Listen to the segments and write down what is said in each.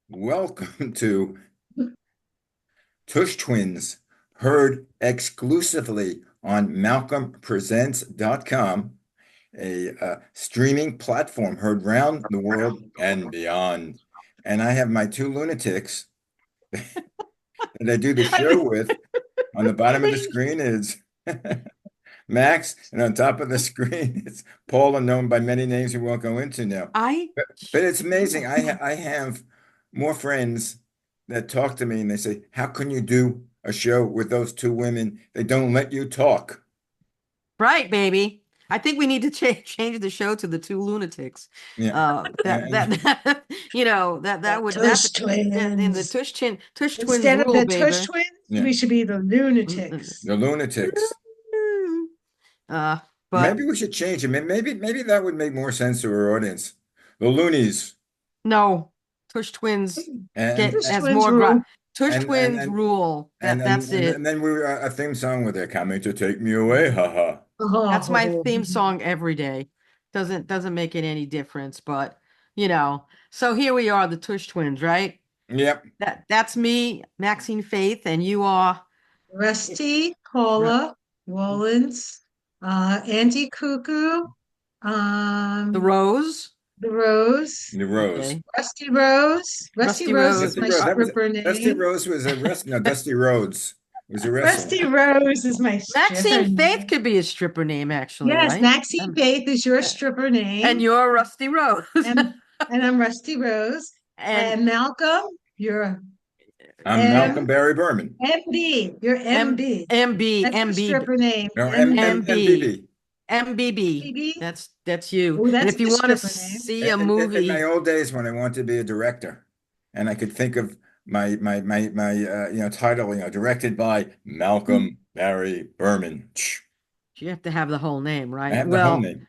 Welcome to TUSH Twins, heard exclusively on malcolmpresents.com, a streaming platform heard round the world and beyond. And I have my two lunatics that I do the show with. On the bottom of the screen is Max, and on top of the screen is Paula, known by many names we won't go into now. I But it's amazing. I have more friends that talk to me and they say, "How can you do a show with those two women? They don't let you talk." right, baby. I think we need to change the show to the two lunatics. Yeah, That and that that The would Tush in the twins. Tush twins Instead of rule, the Tush baby. twins, yeah, we should be the lunatics. the lunatics. Uh, but Maybe we should change it. Maybe that would make more sense to our audience. The loonies no, Tush twins get and Tush as twins more rule. Tush and and twins and rule. That's it. and then we a theme song with their coming to take me away. Haha. That's my Oh, theme song every day. Doesn't make it any difference, but you know. So here we are, the Tush twins, right? Yep. That's me, Maxine Faith, and you are Rusty, Ru- Paula, Wollens, Auntie Cuckoo, the um, Rose. the Rose, The Rose. Okay. Rusty Rose. Rusty Rusty Rose is Rose. Dusty my Rhodes. That was stripper Dusty name. Rose was a wrestler. No, Dusty Rhodes was a wrestler. Rusty Rose is my stripper Maxine Faith name. could be a stripper name, actually, Yes, right? Maxine Faith is your Uh, stripper and name. you're Rusty Rose. And and I'm Rusty Rose. And And Malcolm, you're I'm Malcolm M Barry Berman. MB. You're M MB. MB That's your MB stripper name. No, MB. MB MBB. MBB. MB. That's you. Oh, And that's if you a want to stripper name. see a In my movie, old days when I wanted to be a director, and I could think of my title, directed by Malcolm Barry Berman. you have to have the whole name, I right? have the whole Well, name.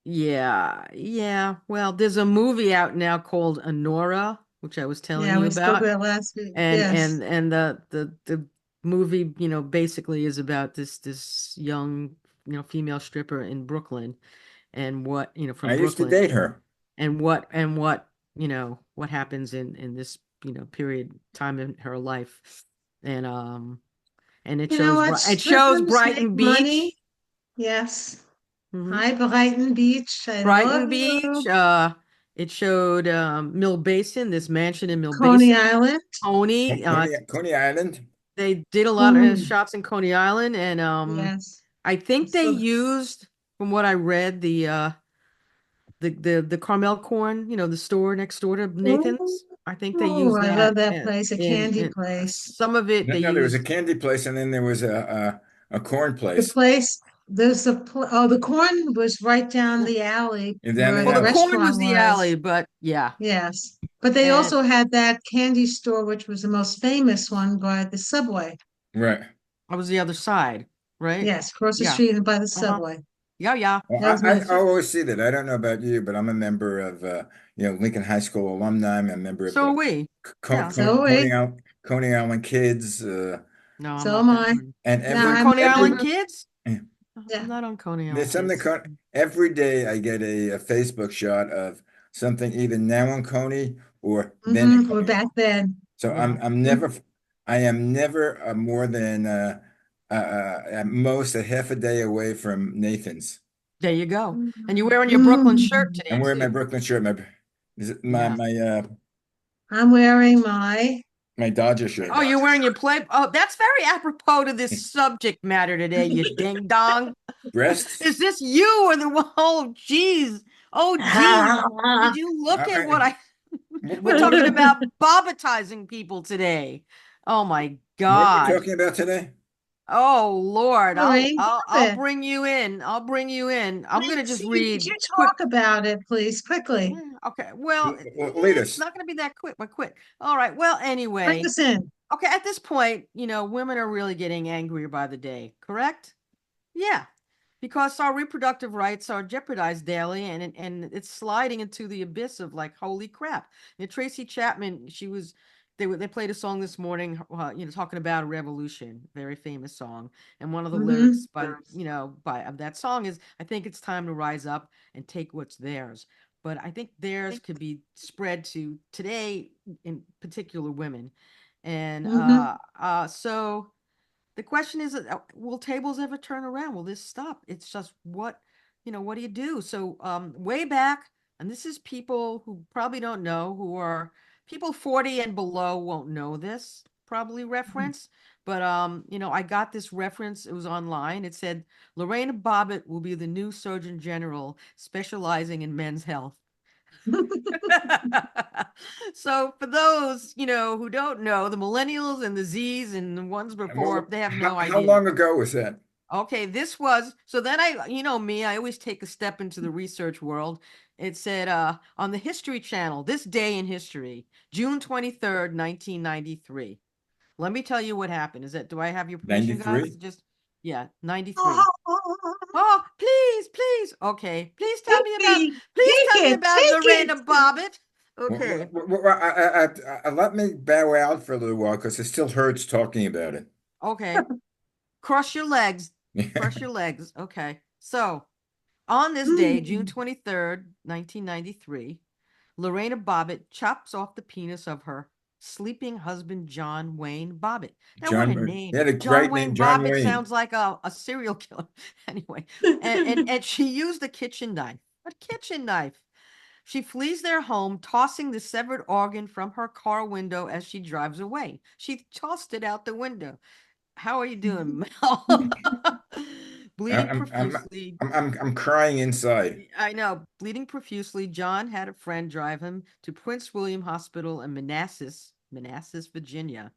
yeah. Well, there's a movie out now called Honora, which I was telling Yeah, you we spoke about. about last week. and Yes. and and the movie, basically is about this young, female stripper in Brooklyn, and what, I from used to Brooklyn, date her. and what what happens in this, period time in her life. And You know what? It shows Strippers make Brighton Beach. money. Yes. Mhm. Hi, Brighton Beach. I love Brighton Beach. you. It showed Mill Basin, this mansion in Mill Coney Basin. Island. Tony, Coney Island. they did a lot of Mm, shots in Coney Island, and yes. I think they So, used, from what I read, the Carmel corn, the store next door to Nathan's. I think they oh, used I love that that place, a candy in place. some of it No, they no, there was a used. candy place, and then there was a corn The place. place, there's oh, the corn was right down the alley And down where the Well, the the alley. corn restaurant was the alley, was. but yeah. Yes. But they And also had that candy store, which was the most famous one by the subway. Right. I was the other side, right? Yes, across the Yeah. street and by the Uh-huh. subway. Yeah, yeah. Well, That was I nice. always see that. I don't know about you, but I'm a member of Lincoln High School alumni. I'm a member of So are we. Yeah. So wait, Coney Island Kids, No, I'm so not am that I. one. and Yeah, You're on every I'm Coney a every Island member. Kids? eh, I'm Yeah. not on Coney there's Island something Kids. every day I get a Facebook shot of something either now on Coney or then at We're Coney back Island. then. So Yeah. I am never more than at most a half a day away from Nathan's. There you go. And you're Mhm. wearing your Brooklyn shirt Mhm. today I'm wearing my too. Brooklyn shirt, is it Yeah. I'm wearing my my Dodger shirt. Oh, you're wearing your play. Oh, that's very apropos to this subject matter today, you ding dong. Breasts. Is this you or the one? Oh, geez. Oh, geez. Did you look at what I, I? We're what talking about bobbatizing people today. Oh my what are we God. talking about today? Oh Lord. I'll Lorraine I'll I'll Bobbitt. bring you in. I'll bring you in. I'm gonna just Nancy, could read you quick. talk about it, please, quickly? Okay. Well, Lead it's us. not gonna be that quick, but quick. All right. Well, Bring anyway. us in. Okay, at this point, women are really getting angrier by the day, correct? Yeah, because our reproductive rights are jeopardized daily, and it's sliding into the abyss of, like, holy crap. Tracy Chapman, they played a song this morning, talking about a revolution, very famous song, and one of the Hmm lyrics by of that song is, I think it's time to rise up and take what's theirs. but I think theirs could be spread to today, in particular women. And Mhm. so the question is, will tables ever turn around? Will this stop? It's just what do you do? So way back, and this is people who probably don't know, who are people 40 and below won't know this probably reference, but I got this reference. It was online. It said Lorena Bobbitt will be the new Surgeon General specializing in men's health. So for those, who don't know, the millennials and the Z's and the ones before, they have no How idea. long ago was that? Okay, this was so then me, I always take a step into the research world. It said on the History Channel, this day in history, June 23rd, 1993. Let me tell you what happened. Do I have your permission, guys? 93? Just yeah, 93. Oh, Oh, please, please. Okay. Please tell take me about me, please take tell me it, about take Lorena it. Bobbitt. Okay. Let me bow out for a little while because it still hurts talking about it. Okay. Cross your legs. Cross your legs. Okay. So, on this day, June Mm. 23rd, 1993, Lorena Bobbitt chops off the penis of her sleeping husband, John Wayne Bobbitt. Now, what a He name. had a John great name, Wayne John Bobbitt Wayne. sounds like a serial killer. Anyway, and she used a kitchen knife. A kitchen knife. She flees their home, tossing the severed organ from her car window as she drives away. She tossed it out the window. How are you doing, Mel? Bleeding I'm I'm profusely. I'm crying inside. I know, bleeding profusely. John had a friend drive him to Prince William Hospital in Manassas, Virginia.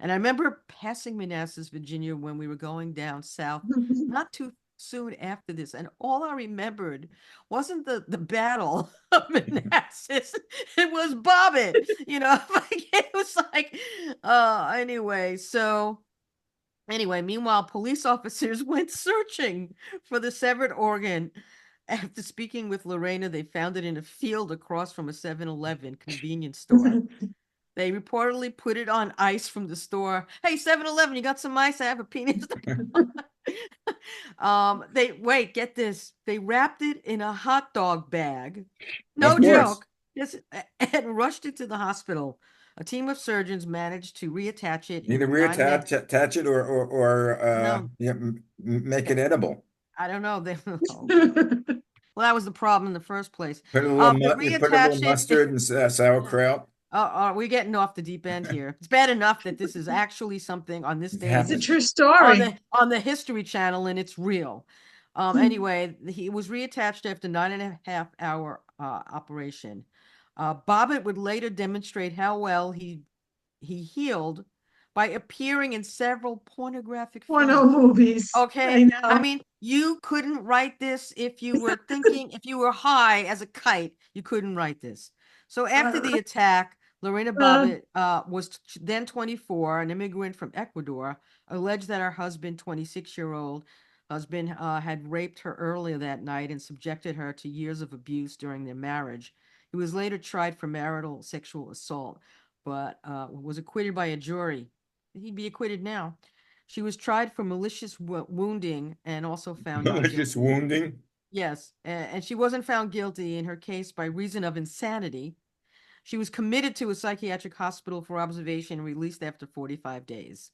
And I remember passing Manassas, Virginia when we were going down south, not too soon after this. And all I remembered wasn't the battle of Manassas. It was Bobbitt, like it was like anyway, meanwhile, police officers went searching for the severed organ. After speaking with Lorena, they found it in a field across from a 7-Eleven convenience store. They reportedly put it on ice from the store. Hey, 7-Eleven, you got some ice? I have a penis. They wait, get this. They wrapped it in a hot dog bag. Of No course. joke. Yes, and rushed it to the hospital. A team of surgeons managed to reattach it Either in nine and a half. attach it or No, yeah, make it edible. I don't know. They oh, well, that was the problem in the first place. They You put a little reattached it. mustard and sauerkraut. We're getting off the deep end here. It's bad enough that this is actually something on this It day in It's a happens. true history story. on the History Channel, and it's real. Anyway, he was reattached after 9.5 hour operation. Bobbitt would later demonstrate how well he healed by appearing in several pornographic Porno films. movies. I Okay. I know. mean, you couldn't write this if you were thinking, if you were high as a kite, you couldn't write this. So after Uh, the attack, Lorena uh, Bobbitt was then 24, an immigrant from Ecuador, alleged that her husband, 26-year-old husband, had raped her earlier that night and subjected her to years of abuse during their marriage. He was later tried for marital sexual assault, but was acquitted by a jury. He'd be acquitted now. She was tried for malicious wounding and also found not Malicious guilty. wounding. Yes, and she wasn't found guilty in her case by reason of insanity. She was committed to a psychiatric hospital for observation and released after 45 days.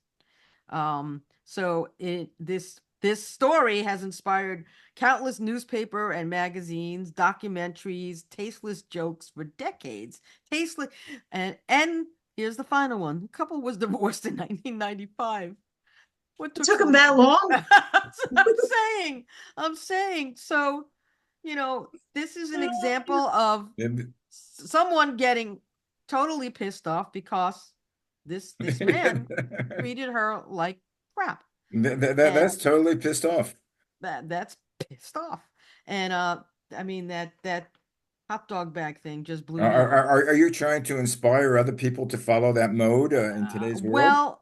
This story has inspired countless newspaper and magazines, documentaries, tasteless jokes for decades. Tasteless, and here's the final one: the couple was divorced in 1995. What it took took so him that long? long. I'm saying. So, this is an example of someone getting totally pissed off because this man treated her like crap. And That's totally pissed off. that's pissed off. And I mean that hot dog bag thing just blew me away. Are you trying to inspire other people to follow that mode in today's world?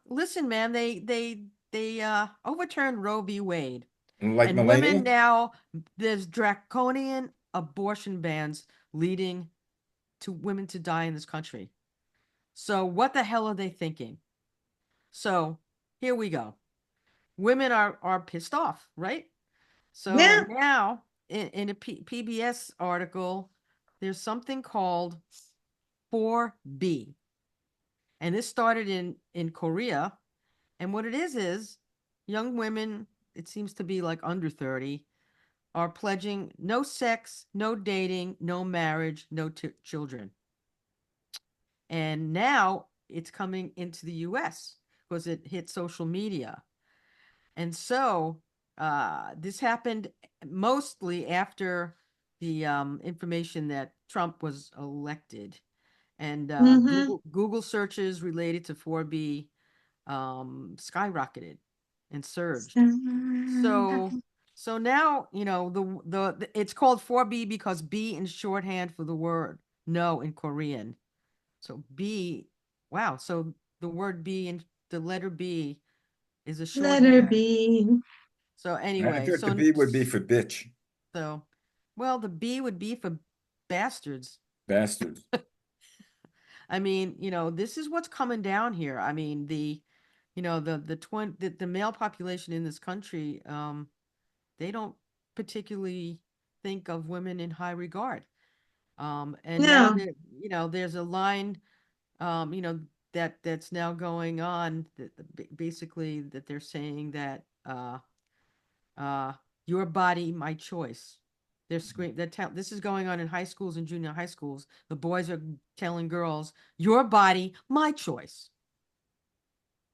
Listen, man, they overturned Roe v. Wade, Like and women Melania? now there's draconian abortion bans leading to women to die in this country. So what the hell are they thinking? So here we go. Women are pissed off, right? So Yeah. now in a PBS article, there's something called 4B. And this started in Korea. And what it is young women, it seems to be like under 30, are pledging no sex, no dating, no marriage, no children. And now it's coming into the US because it hit social media. And so this happened mostly after the information that Trump was elected. And Mm-hmm. Google searches related to 4B skyrocketed and surged. So so now, the it's called 4B because B in shorthand for the word no in Korean. So B, wow. So the word B and the letter B is a Letter shorthand. B. So I anyway, thought the B would be for bitch, so well, the B would be for bastards. bastards. I mean, this is what's coming down here. I mean, the male population in this country, they don't particularly think of women in high regard. And now No, that, there's a line, that's now going on that basically that they're saying that, uh, your body, my choice. This is going on in high schools and junior high schools. The boys are telling girls, your body, my choice.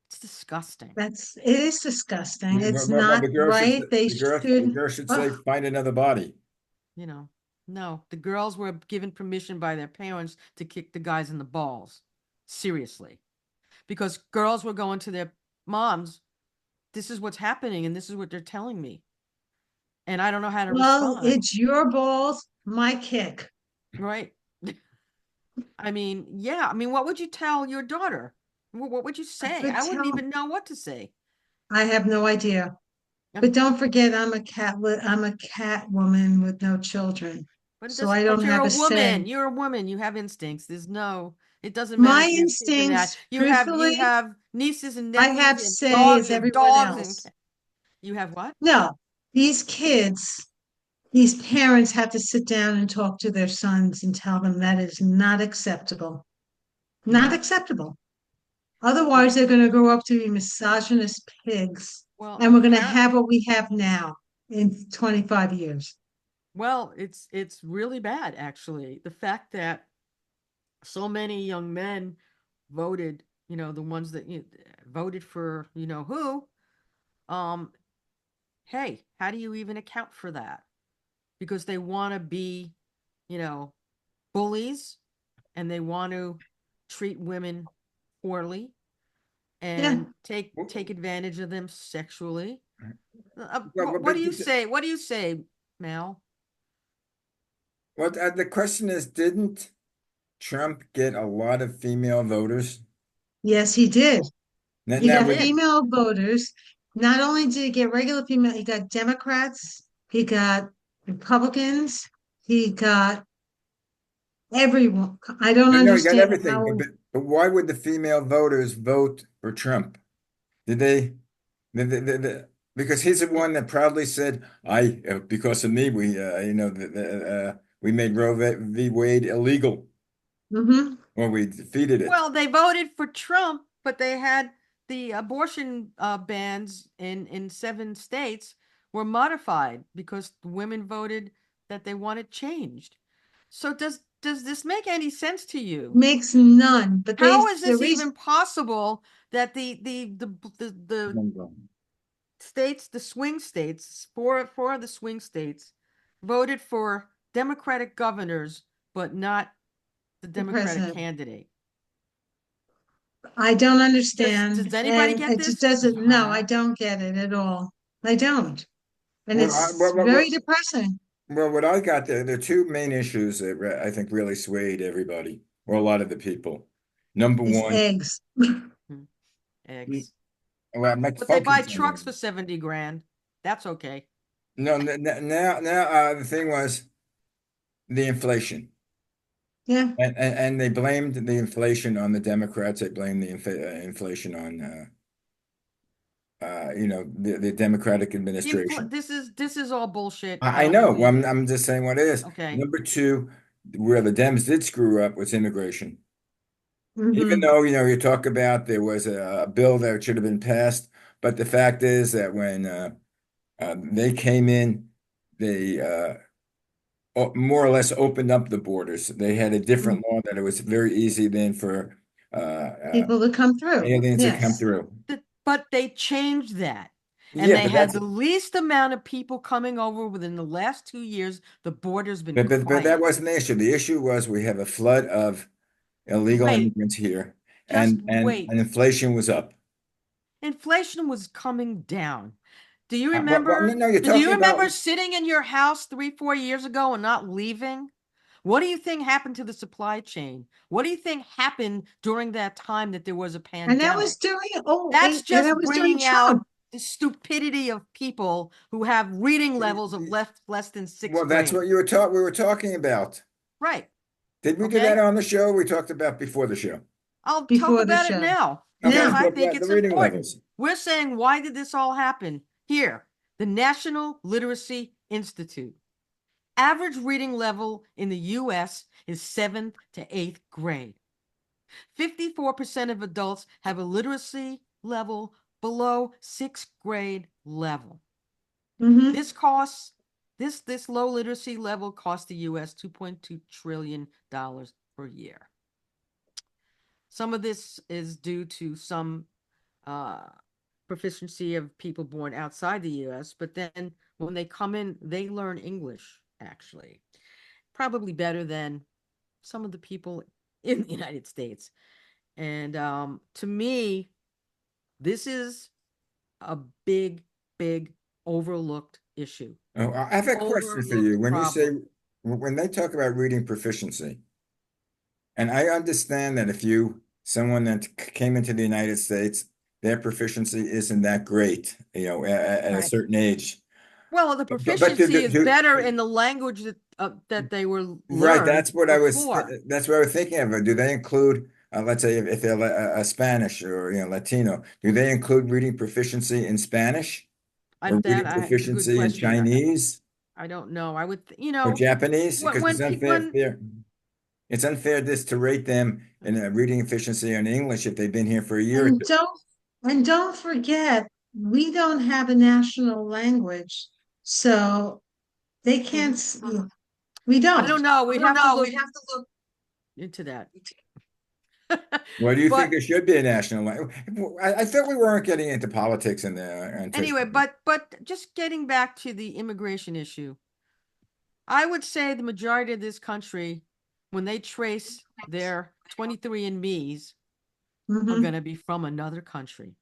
It's disgusting. it is disgusting. It's Well, not the girl should right. They the should. girl should say, Oh, find another body. You know, no, the girls were given permission by their parents to kick the guys in the balls. Seriously. Because girls were going to their moms, this is what's happening and this is what they're telling me. And I don't know how to well, respond. it's your balls, my kick. Right? I mean, yeah. I mean, what would you tell your daughter? What would you I say? would I wouldn't tell. even know what to say. I have no idea. Um, But don't forget, I'm a cat woman with no children, But it so I doesn't, but don't you're have a a say. woman. You're a woman. You have instincts. It doesn't matter My if you have kids or not. instincts, You truthfully, have nieces and I have nephews and say dogs. as You have everyone dogs and else. you have what? No, these kids, these parents have to sit down and talk to their sons and tell them that is not acceptable. Not Mm. acceptable. Otherwise, they're going to grow up to be misogynist pigs, Well, and we're going to apparent. have what we have now in 25 years. Well, it's really bad actually. The fact that so many young men voted, the ones that voted for, who, um, hey, how do you even account for that? Because they want to be, you know, bullies and they want to treat women poorly Yeah. and take advantage of them sexually. Well, What do you say? What do you say, Mal? the question is, didn't Trump get a lot of female voters? Yes, he did. Now, He He now got with did. female voters. Not only did he get regular female, he got Democrats, he got Republicans, he got everyone. I don't no, he got understand everything. how But why would the female voters vote for Trump? Did they? Because he's the one that proudly said, "I because of me, we made Roe v. Wade illegal, Mhm. or we defeated it." Well, they voted for Trump, but they had the abortion bans in 7 states were modified because women voted that they wanted changed. So does this make any sense to you? Makes none. But How is the this reason even possible that the states, the swing states, four of the swing states, voted for Democratic governors, but not the the Democratic president, candidate? I don't Does understand, anybody and get it just this? doesn't. No, I don't get it at all. I don't, and Well, it's very depressing. what I got there are two main issues that I think really swayed everybody, or a lot of the people. Number It's one, eggs. Hmm, mm, eggs. well, I'm not But they buy focused on trucks that. for 70 grand. That's okay. No, now, the thing was the inflation. Yeah, And they blamed the inflation on the Democrats. They blamed the inflation the Democratic administration. This is all bullshit. I I don't know. Well, believe it. I'm just saying what it is. Okay. Number two, where the Dems did screw up was immigration. Even Hmm. though, you talk about there was a bill that should have been passed, but the fact is that when they came in, they more or less opened up the borders. They had a different law that it was very easy then for People to come through. aliens to come Yes. through. But they changed that. And Yeah, they but had that's the least amount of people coming over within the last 2 years. The border's been but that quiet. wasn't the issue. The issue was we have a flood of illegal Wait, immigrants here, just and wait. inflation was up. Inflation was coming down. Do you No, remember? no, you're Do you talking about. remember sitting in your house 3, 4 years ago and not leaving? What do you think happened to the supply chain? What do you think happened during that time that there was a And that was pandemic? during, That's and that just was during bringing out Trump. the stupidity of people who have reading levels of less than Well, sixth that's grade. what we were talking about. Right. Did we do that Okay. on the show? We talked about before the show. I'll talk Before the about it show. now Okay, because Now, let's I talk think about the it's reading important. levels. We're saying, why did this all happen? Here, the National Literacy Institute. Average reading level in the US is 7th to 8th grade. 54% of adults have a literacy level below 6th grade level. hmm This costs this low literacy level costs the US $2.2 trillion per year. Some of this is due to some uh, proficiency of people born outside the US, but then when they come in, they learn English, actually. Probably better than some of the people in the United States. And to me, this is a big, big overlooked issue, Oh, I have a question for overlooked you. problem. When they talk about reading proficiency, and I understand that if someone that came into the United States, their proficiency isn't that great, at a right. certain age. Well, the But proficiency is better in the language that they were right, learned before. that's what I was thinking of. Do they include, let's say, if they're a Spanish or Latino, do they include reading proficiency in Spanish or reading It's a good proficiency in question. Chinese I don't know. I would, or Japanese? when Because when when it's unfair this to rate them in a reading efficiency in English if they've been here for a year or And two. don't forget, we don't have a national language, so they can't. We I don't don't. know. I We'd don't have to know. We look have to look. into that. Why do you think But there should be a national language? I thought we weren't getting into politics and TUSH. anyway, but just getting back to the immigration issue, I would say the majority of this country, when they trace their 23andMe's, are going Hmm. to be from another country.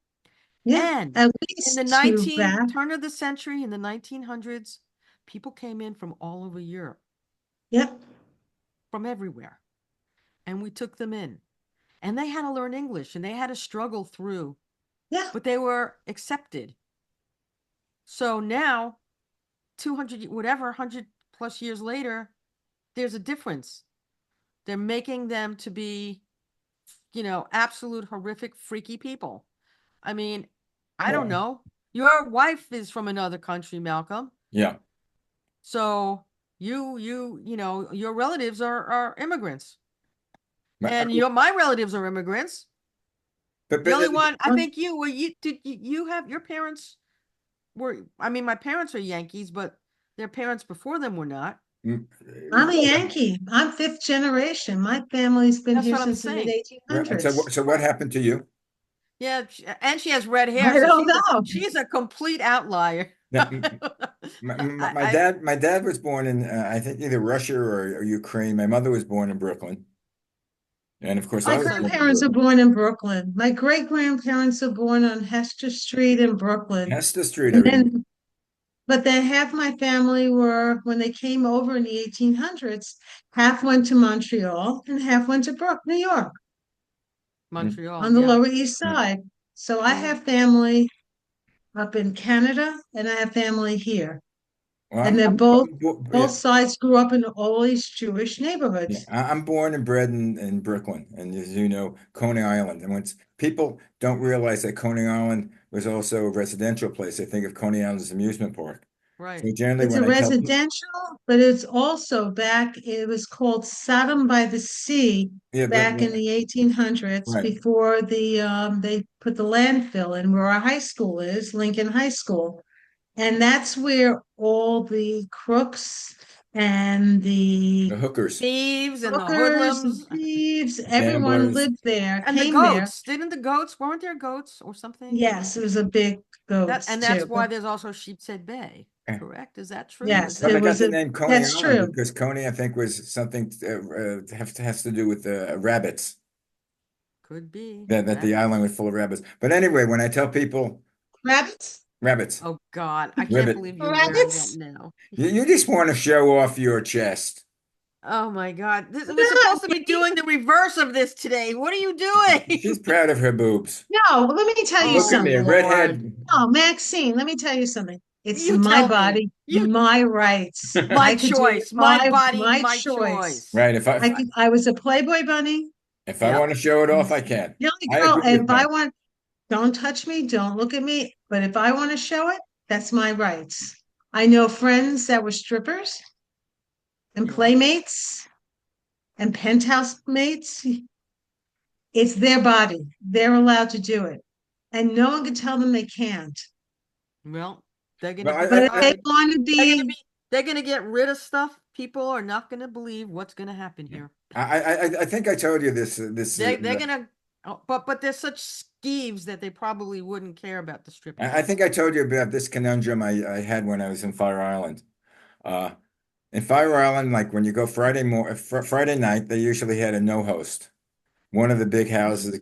Yeah, And at in the least two back. turn of the century, in the 1900s, people came in from all over Europe, Yep. from everywhere, and we took them in. And they had to learn English and they had to struggle through, Yeah. but they were accepted. So now, 200, whatever, 100 plus years later, there's a difference. They're making them to be, absolute horrific, freaky people. I mean, I don't Well, know. Your wife is from another country, Malcolm. yeah. So your relatives are immigrants. But, And my relatives are immigrants. but, The but only one, I Um, think you have your parents I mean, my parents are Yankees, but their parents before them were not. mm, I'm a Yankee. I'm fifth generation. My family's been That's here what I'm since the mid saying. right. So, 1800s. so what happened to you? Yeah, and she has red hair, I so don't she's a know. she's a complete outlier. Now, I my dad was born in I think either Russia or Ukraine. My mother was born in Brooklyn, and of course My I was also born in grandparents are Brooklyn. born in Brooklyn. My great grandparents are born on Hester Street in Brooklyn. Hester Street, I And remember. then, but then half my family were, when they came over in the 1800s, half went to Montreal and half went to New York Mm, Montreal, on the yeah. Lower East yeah. Side. So I Mm. have family up in Canada and I have family here. Well, And they're yeah, both sides grew up in all these Jewish yeah. neighborhoods. I'm born and bred in Brooklyn, and as you know, Coney Island. And once people don't realize that Coney Island was also a residential place, they think of Coney Island as an amusement park. Right. So generally, It's when a I tell people, residential, but it's also back, it was called Sodom by the Sea yeah, back in the 1800s right, before they put the landfill in where our high school is, Lincoln High School. And that's where all the crooks and the the hookers, Thieves and the hookers and hoodlums thieves, the everyone gamblers. lived there, and the came there. goats. Didn't the goats, weren't there goats or something? Yes, it was a big goats And too. that's But why there's also Sheepshead Bay, eh, correct? Is that true? Is yes, Well, that it they got was the a name Coney that's Island true. because Coney, I think, was something has to do with rabbits. could be That the rabbits? island was full of rabbits. But anyway, when I tell people Rabbits? rabbits, Oh God, I can't ribbit, believe you're wearing that Rabbits? now. you just want to show off your chest. Oh my God. We're No, supposed to be doing the reverse of this today. What are you She's doing? proud of her boobs. no, let me tell you Look at Oh me, a something. Lord. redhead. Oh, Maxine, let me tell you something. It's You my tell me. body, my rights. My I could do it choice, my my body, my my choice. choice. Right. I was a Playboy bunny. If I want Yep. to show it I off, was I can. the only I girl, agree and with if I that. want, don't touch me, don't look at me. But if I want to show it, that's my rights. I know friends that were strippers and Yeah. playmates and penthouse mates. It's their body. They're allowed to do it. And no one can tell them they can't. Well, they're gonna Well, But if they decide. want to They're gonna be, be they're gonna get rid of stuff. People are not gonna believe what's gonna happen here. I think I told you this. They're gonna but they're such skeeves that they probably wouldn't care about the I strippers. think I told you about this conundrum I had when I was in Fire Island. Uh, in Fire Island, like when you go Friday night, they usually had a no host. One of the big houses,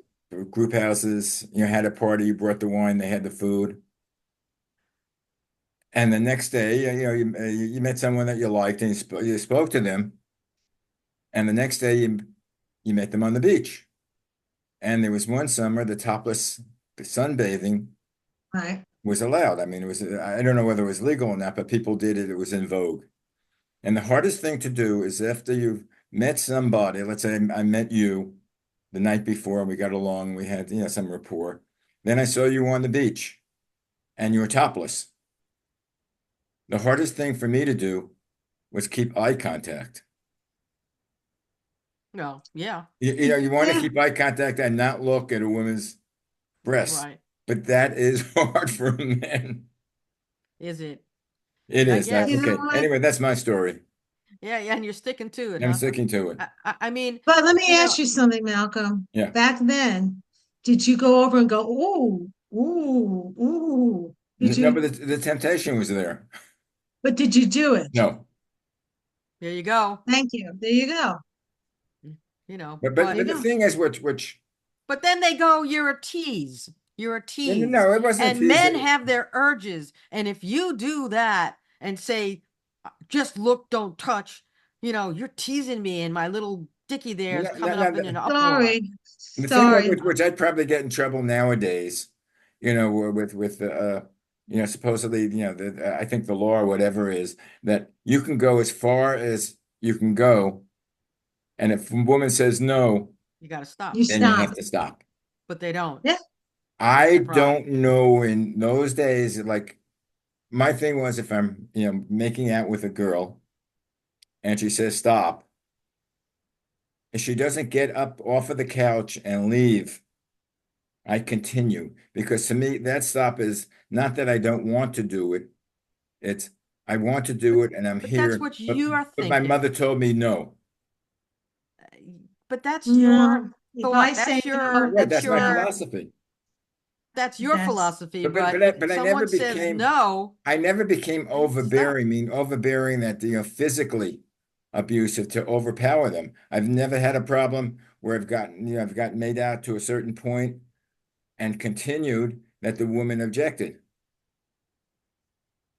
group houses, had a party, you brought the wine, they had the food. And the next day, you met someone that you liked and you spoke to them. And the next day, you met them on the beach. And there was one summer, the topless sunbathing right, was allowed. I mean, I don't know whether it was legal or not, but people did it. It was in vogue. And the hardest thing to do is after you've met somebody, let's say I met you the night before, we got along, we had, some rapport. Then I saw you on the beach and you were topless. The hardest thing for me to do was keep eye contact. No, yeah, You want to yeah, keep eye contact and not look at a woman's breasts, right. but that is hard for men. Is it? It I is. you guess. know Okay. what? Anyway, that's my story. Yeah, yeah, and you're sticking to it, I'm huh? sticking to it. I mean, But let me you know, ask you something, Malcolm. Yeah. Back then, did you go over and go, ooh, ooh, ooh? Did No, but you? the temptation was there. But did you do it? No. there you go. Thank you. There you go. You know, But There but you but the go. thing is, which but then they go, you're a tease. You're a no, no, tease. no, it wasn't a And tease. men have their urges. And if you do that and say, just look, don't touch, you're teasing me and my little dicky there is No, no, coming no, up in an uproar. Sorry. the thing Sorry. which I'd probably get in trouble nowadays, with supposedly, I think the law or whatever is that you can go as far as you can go, and if a woman says no, You got to You stop. then you stop. have to stop. But they don't. Yeah. That's I the problem. don't know in those days, like my thing was if I'm, making out with a girl and she says stop, if she doesn't get up off of the couch and leave, I continue because to me that stop is not that I don't want to do it. It's I want to But do it and I'm but that's here, what but you are my mother thinking. told me no. Uh, But that's your No. If I thought. say That's no, your Right, that's that's my no. your philosophy. that's your That's philosophy. But But I someone says no, I never became you stop. overbearing, mean overbearing that physically abusive to overpower them. I've never had a problem where I've gotten made out to a certain point and continued that the woman objected.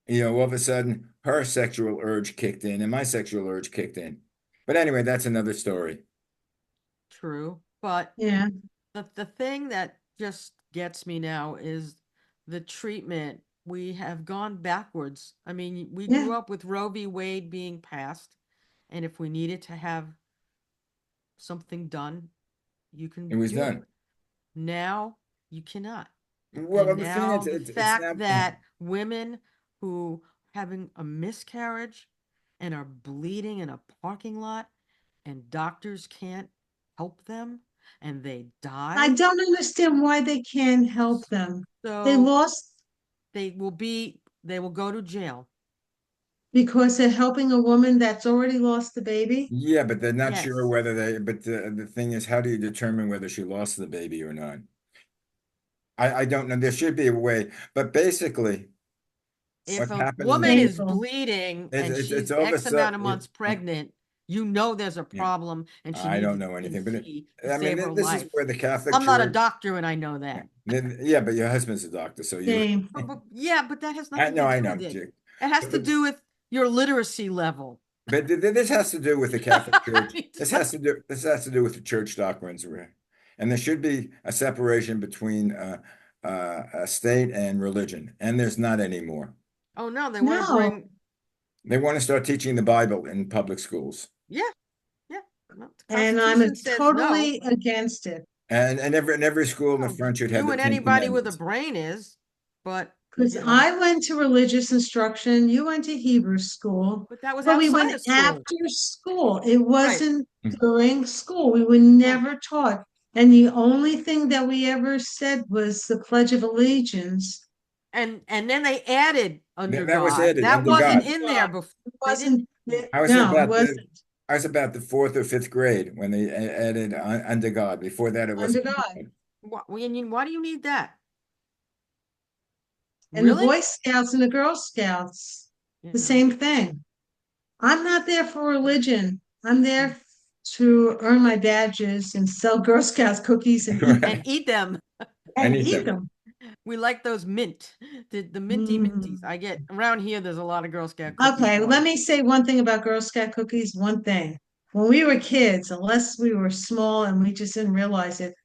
All of a sudden her sexual urge kicked in and my sexual urge kicked in. But anyway, that's another story. True. But yeah. the thing that just gets me now is the treatment we have gone backwards. I mean, we Yeah. grew up with Roe v. Wade being passed, and if we needed to have something done, you It can was do it. done. Now you cannot. Well, And the thing is, now the it's fact not. that women who having a miscarriage and are bleeding in a parking lot and doctors can't help them and they I die. don't understand why they can't help them. They So lost they will go to jail. because they're helping a woman that's already lost the baby. Yeah, but they're not sure Yes. whether they. But the thing is, how do you determine whether she lost the baby or not? I don't know. There should be a way, but basically, If what's a happening woman is is Painful. bleeding and it's she's all of a X amount of sudden. months pregnant, you know there's a Yeah, problem and she I needs don't a know anything, but D&C to I mean, save her this is life. where the Catholic I'm not a Church. doctor and I know Yeah, that. yeah, but your husband's a doctor, so you. Shame. Yeah, but that has nothing to I do know, with it. Jake. It has to But, do with your literacy level. this has to do with the Catholic Church. Right? This has to do with the church doctrines, and there should be a separation between state and religion, and there's not anymore. Oh no, they want to No. bring, They want to start teaching the Bible in public schools, yeah, yeah. Well, the And I'm Constitution says no. totally against it and every school in the Well, front should have you the and Ten anybody with a Commandments. brain is, but because you know, I went to religious instruction. You went to Hebrew school, but that was but we went outside of school. after school. It Right. wasn't Mm. during school. We were Right. never taught. And the only thing that we ever said was the Pledge of Allegiance. And then they added under That was God. added That under wasn't God. in there God. before. It They didn't. wasn't, I was no, it about the wasn't I was about the fourth or fifth grade when they added under God. Before that, it under wasn't. God. Why do you need that? And the Really? Boy Scouts and the Girl Scouts, You the know. same thing. I'm not there for religion. I'm there to earn my badges and sell Girl Scouts cookies and eat And Right. them eat them. And and eat eat them. them. We like those mint, the minty minties. Mm. I get around here. There's a lot of Girl Scout cookie Okay, let boys. me say one thing about Girl Scout cookies. One thing. When we were kids, unless we were small and we just didn't realize it,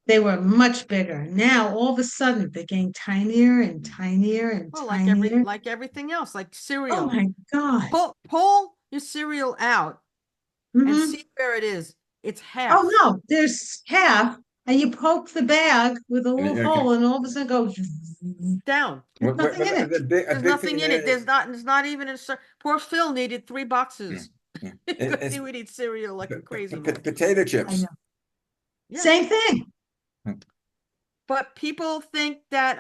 they were much bigger. Now, all of a sudden, they're getting tinier and tinier and Well, tinier. like everything else, like Oh cereal. my God. Pull your cereal out and Hmm. see where it is. It's Oh half no, there's half, and you poke the bag with a little Okay. hole, and all of a sudden it goes. down. There's nothing in it. A There's big nothing thing in it. There's not even a. Poor Phil needed 3 boxes yeah. because It's he would eat cereal like a crazy man. potato I chips. know. Yeah, Same thing. but people think that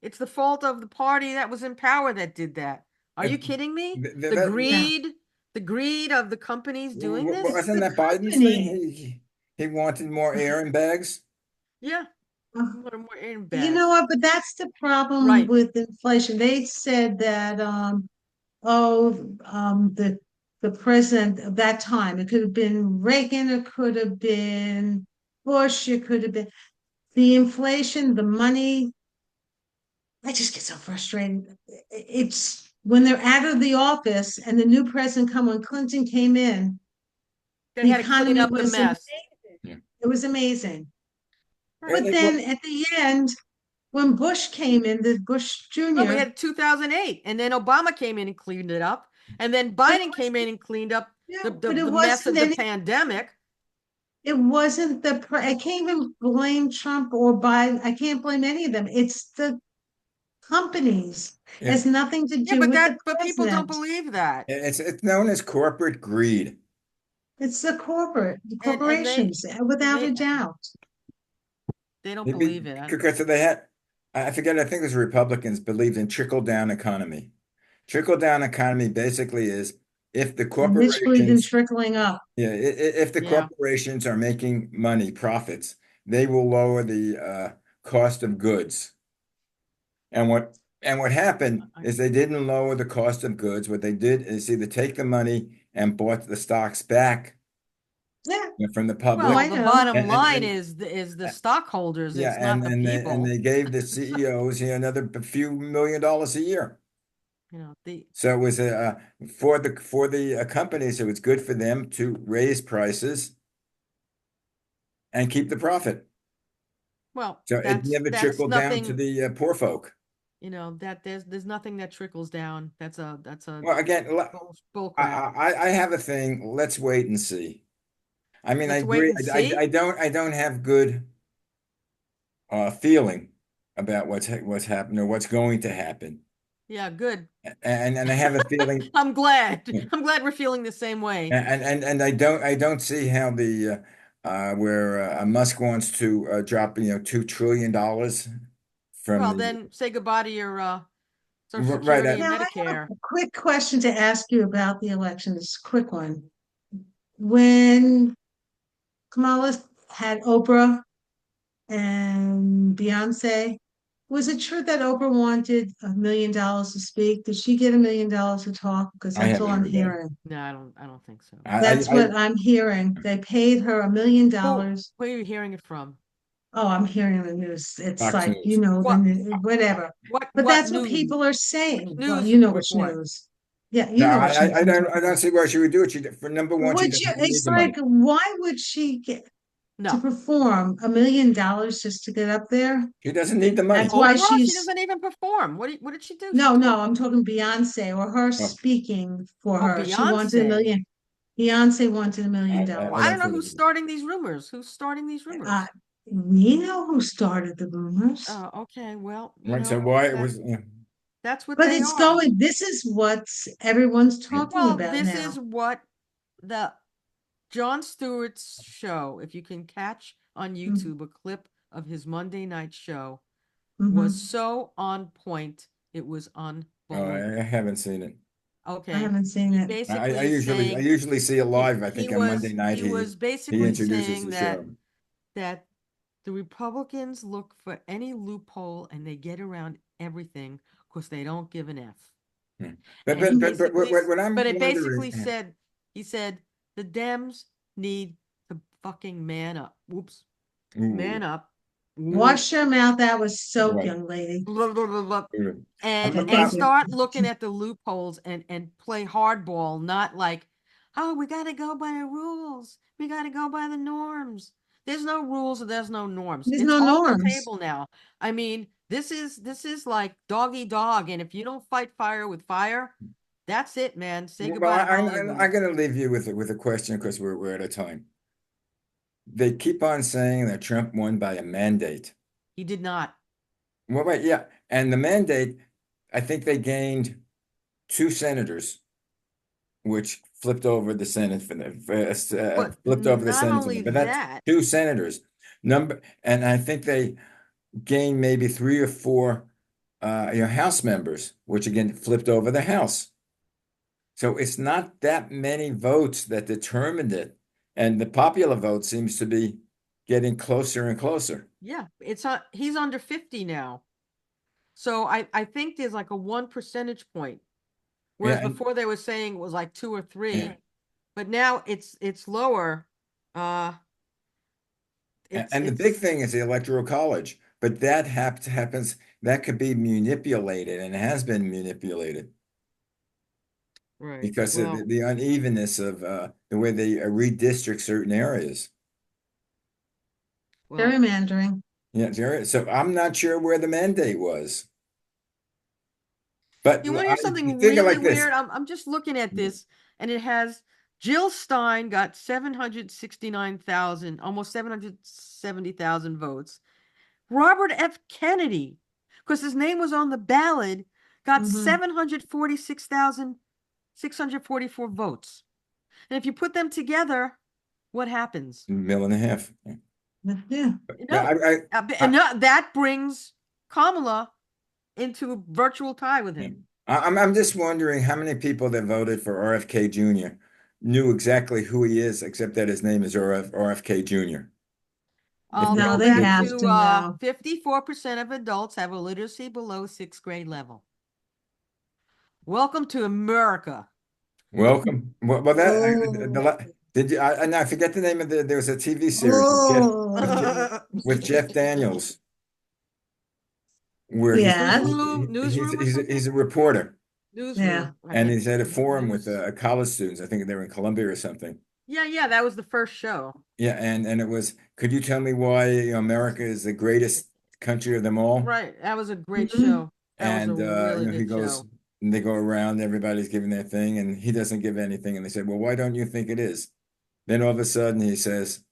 it's the fault of the party that was in power that did that. Are Uh, you kidding me? The that, No, greed, the greed of the companies doing this. it's wasn't the that Biden's thing? company. He wanted more air in bags. Yeah, Uh, what are more in You know bags? what? But that's the problem Right. with inflation. They said that oh the president of that time, it could have been Reagan, it could have been Bush, it could have been the inflation, the money. I just get so frustrated. It's when they're out of the office and the new president come when Clinton came in, They the had to clean economy up the was mess. amazing. Yeah. It was amazing. Right. But Well, then at the end, when Bush came in, the Bush Well, we Jr., had 2008, and then Obama came in and cleaned it up, and then but it Biden came in wasn't, and cleaned up yeah, the but it the mess wasn't of the any, pandemic. it wasn't I can't even blame Trump or Biden. I can't blame any of them. It's the companies. It yeah, has nothing to Yeah, do with the but people don't president. believe that, it's known as corporate greed. It's the and corporations, without a doubt. they don't Maybe believe it. because they had, I forget, I think it was Republicans believed in trickle-down economy. Trickle-down economy basically is if the And Mitch believed in corporations, trickling up. yeah, if the Yeah. corporations are making money, profits, they will lower the cost of goods. And what happened is they didn't lower the cost of goods. What they did is either take the money and bought the stocks back Yeah. from the Oh, Well, I public, the know. bottom line and is the stockholders. yeah, It's not the and people. they gave the CEOs another few $1 million a year. The So it was for the companies, it was good for them to raise prices and keep the profit. well, So it never that's trickled down to nothing. the poor folk. that there's nothing that trickles down. That's a Well, again, bull crap. I have a thing. Let's wait and see. I mean, I Let's wait agree. and see. I don't have good feeling about what's happened or what's going to happen. Yeah, good. And I have a feeling, I'm glad. I'm glad we're feeling the same way. and I don't see how the where Musk wants to drop $2 trillion from Well, the then say goodbye to your Social right. Security and Now, I have Medicare. a quick question to ask you about the election. It's a quick one. When Kamala had Oprah and Beyonce, was it true that Oprah wanted $1 million to speak? Did she get $1 million to talk? Because I that's all haven't I'm heard that. hearing. No, I don't think so. That's I what I'm hearing. They paid her $1 million. Who are you hearing it from? Oh, I'm hearing the news. It's Fox like, News. the What news, whatever. But what that's what news? people are Which saying. Well, news you know which report? news. Yeah, No, you know which news I'm I talking don't about. see why she would do it. For number one, she Would you, doesn't need it's the money. like, why would she get to No. perform $1 million just to get up there? She doesn't need the That's money. why Oprah, she she's, doesn't even perform. What did she do? She no, no, talked. I'm talking Beyonce or her Oh, speaking for Oh, her. She wanted a Beyonce. million. Beyonce wanted a million Well, I I dollars. don't don't know think who's starting these rumors. Who's starting these Uh, rumors? we know who started the rumors. Oh, okay. Well, right. So why it was that's what But they it's are. going, this is what everyone's yeah. talking Well, about this now. is what the Jon Stewart's show, if you can catch on YouTube a clip of his Monday night show, was Mm-hmm. so on point. It was Oh, unbelievable. I haven't seen it. I Okay. haven't seen He it. basically is I saying usually see it live. I think on Monday night he was he basically introduces saying the show. that the Republicans look for any loophole and they get around everything because they don't give an F. Hmm. And he basically, What I'm but it wondering, basically said, he said, the Dems need to fucking man up. Whoops. ooh, Man up. Whoop. Wash your mouth out with soap, right. young lady. Blah, blah, blah, blah. I'm, Okay, And thank you. start looking at the loopholes and play hardball, not like, oh, we got to go by the rules. We got to go by the norms. There's no rules and there's no norms. There's It's no off the norms. table now. I mean, this is like dog eat dog, and if you don't fight fire with fire, that's it, man. Say well, goodbye to Hollywood. I'm going to leave you with a question because we're out of time. They keep on saying that Trump won by a mandate. He did not. Well, wait, yeah, and the mandate, I think they gained two senators, which flipped over the Senate for them, But flipped over the not Senate for only them. But that's that, two senators. And I think they gained maybe three or four, House members, which again flipped over the House. So it's not that many votes that determined it, and the popular vote seems to be getting closer and closer. yeah, he's under 50 now. So I think there's like a 1 percentage point. Yeah, Whereas before they were saying it was like two or three, yeah. but now it's lower. Uh, And the big it's thing is the Electoral College, but that happens, that could be manipulated and has been manipulated right. because of Well, the unevenness of the way they redistrict certain areas. well, Gerrymandering. Yeah, so I'm not sure where the mandate was. But you want to hear you something think of really like this. weird? I'm just looking at this, and it has Jill Stein got 769,000, almost 770,000 votes. Robert F. Kennedy, because his name was on the ballot, got Mm-hmm. 746,644 votes. And if you put them together, what happens? Mill and a half. Yeah. Yeah, No, no, that brings Kamala into a virtual tie with yeah. him. I'm just wondering how many people that voted for RFK Jr. knew exactly who he is, except that his name is RFK Jr. If I'll they, No, go they back if have they, to to know. 54% of adults have a literacy below sixth grade level. Welcome to America. welcome. Well, that Oh, did you? I forget the name of there was a TV series oh, with Jeff Daniels where yes, he's a reporter yeah. Newsroom, I and think. he's had a forum with News. college students. I think they were in Columbia or something. Yeah, that was the first show. Yeah, and it was. Could you tell me why America is the greatest country of them all? Right, that was a great Mhm. show. That was a And really he good goes, show. and they go around, everybody's giving their thing, and he doesn't give anything. And they say, well, why don't you think it is? Then all of a sudden he says,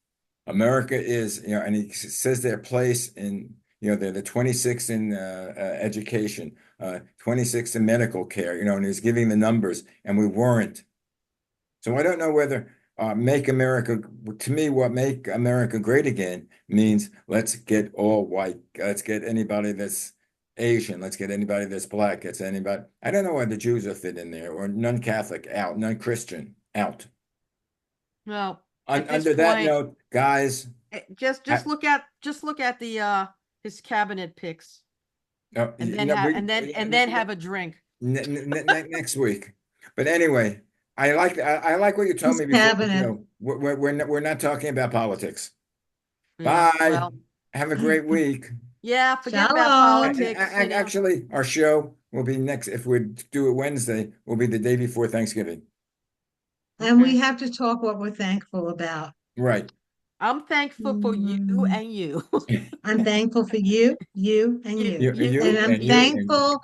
America is, and he says their place in, they're the 26th in education, 26th in medical care, and he's giving the numbers, and we weren't. So I don't know whether make America, to me, what make America great again means let's get all white. Let's get anybody that's Asian. Let's get anybody that's black. It's anybody. I don't know why the Jews are fit in there, or non-Catholic out, non-Christian out. Well, at this Under that point, note, guys, just look at the his cabinet picks, and then have have a drink. next week. But anyway, I like what you told His me before the cabinet. show. We're not talking about politics. Yeah. Bye. Well, Have a great week. yeah. Forget about Shalom. politics. Actually, our show will be next. If we do it Wednesday, will be the day before Thanksgiving. And we Okay. have to talk what we're thankful about. Right. I'm thankful for you Mm, and you. I'm thankful for you, you, and you, you. You, you, And you, I'm and you, you. and thankful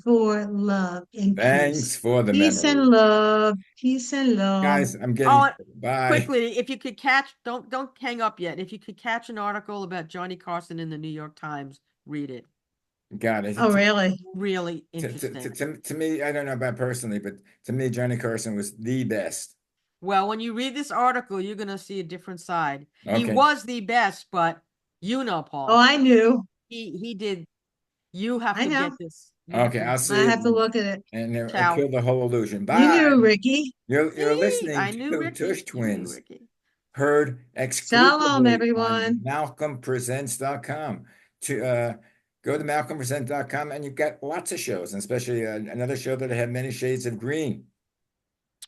for love and thanks peace. for the Peace and memory, love. Peace and love. guys. I'm getting Oh, bye. quickly, if you could catch, don't hang up yet. If you could catch an article about Johnny Carson in the New York Times, read it. Got it. Oh, really? Really To, to, to, interesting. to, to me, I don't know about personally, but to me, Johnny Carson was the best. Well, when you read this article, you're gonna see a different side. He Okay. was the best, but Oh, Paul, I knew. he did. You have I to get know. this. You have Okay, to. I'll I see it have to look at it. and Ciao. kill the whole illusion. You Bye. knew, Ricky. You're listening I knew to Ricky. Tush You knew Twins, Ricky. heard Shalom, exclusively on everyone. MalcolmPresents.com. To go to MalcolmPresents.com, and you've got lots of shows, and especially another show that I have Many Shades of Green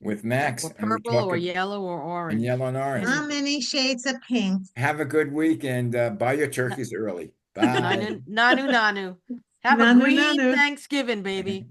with Max, Or and we purple, talk or yellow, or and orange. yellow and orange. How Any many shades of pink? Have a good week and buy your turkeys early. Bye. nanu nanu nanu. Have a Nanu, green nanu. Thanksgiving, baby.